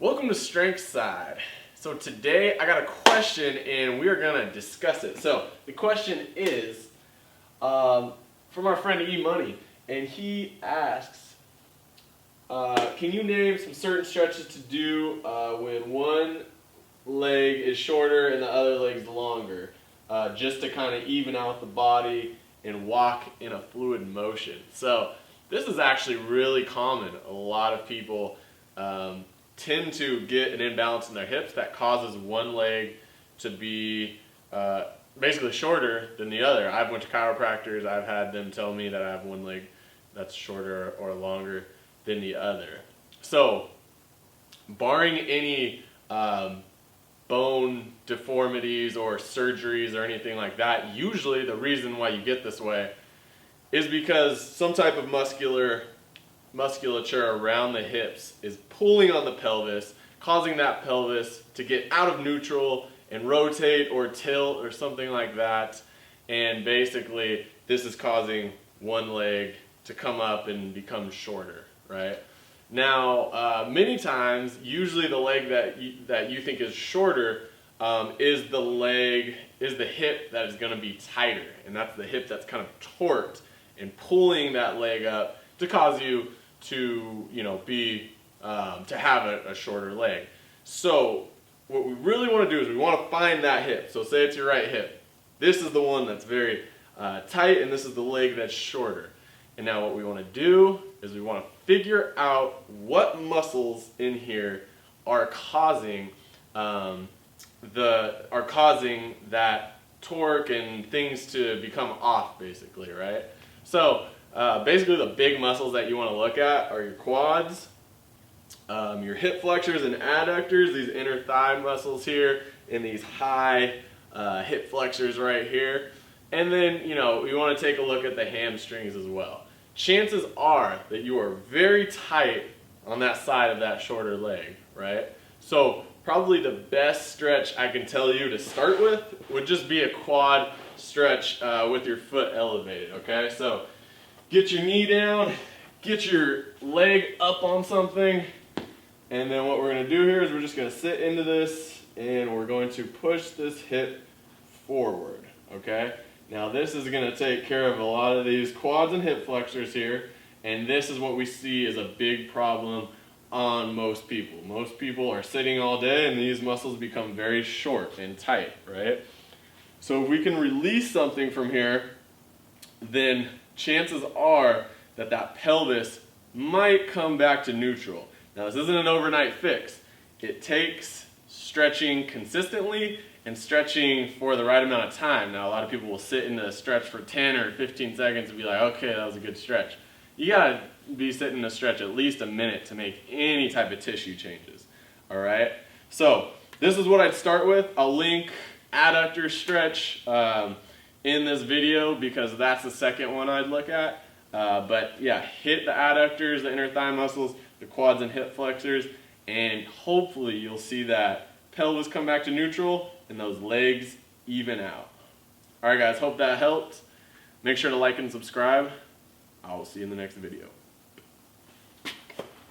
Welcome to Strength Side. So today I got a question and we are going to discuss it. So the question is from our friend E-Money, and he asks, can you name some certain stretches to do when one leg is shorter and the other leg is longer, just to kind of even out the body and walk in a fluid motion. So this is actually really common. A lot of people tend to get an imbalance in their hips that causes one leg to be basically shorter than the other. I've went to chiropractors, I've had them tell me that I have one leg that's shorter or longer than the other. So, barring any bone deformities or surgeries or anything like that, usually the reason why you get this way is because some type of musculature around the hips is pulling on the pelvis, causing that pelvis to get out of neutral and rotate or tilt or something like that. And basically this is causing one leg to come up and become shorter, right? Now, many times, usually the leg that you think is shorter is the hip that is going to be tighter, and that's the hip that's kind of torqued and pulling that leg up to cause you to, to have a shorter leg. So what we really want to do is we want to find that hip. So say it's your right hip. This is the one that's very tight, and this is the leg that's shorter. And now what we want to do is we want to figure out what muscles in here are causing that torque and things to become off, basically, right? So basically the big muscles that you want to look at are your quads, your hip flexors and adductors, these inner thigh muscles here, and these high hip flexors right here. And then, we want to take a look at the hamstrings as well. Chances are that you are very tight on that side of that shorter leg, right? So probably the best stretch I can tell you to start with would just be a quad stretch with your foot elevated, okay? So get your knee down, get your leg up on something, and then what we're going to do here is we're just going to sit into this and we're going to push this hip forward, okay? Now this is going to take care of a lot of these quads and hip flexors here, and this is what we see as a big problem on most people. Most people are sitting all day and these muscles become very short and tight, right? So if we can release something from here, then chances are that that pelvis might come back to neutral. Now this isn't an overnight fix. It takes stretching consistently and stretching for the right amount of time. Now a lot of people will sit in a stretch for 10 or 15 seconds and be like, okay, that was a good stretch. You gotta be sitting in a stretch at least a minute to make any type of tissue changes, all right? So this is what I'd start with. I'll link adductor stretch in this video because that's the second one I'd look at. But yeah, hit the adductors, the inner thigh muscles, the quads and hip flexors, and hopefully you'll see that pelvis come back to neutral and those legs even out. All right guys, hope that helped. Make sure to like and subscribe. I will see you in the next video.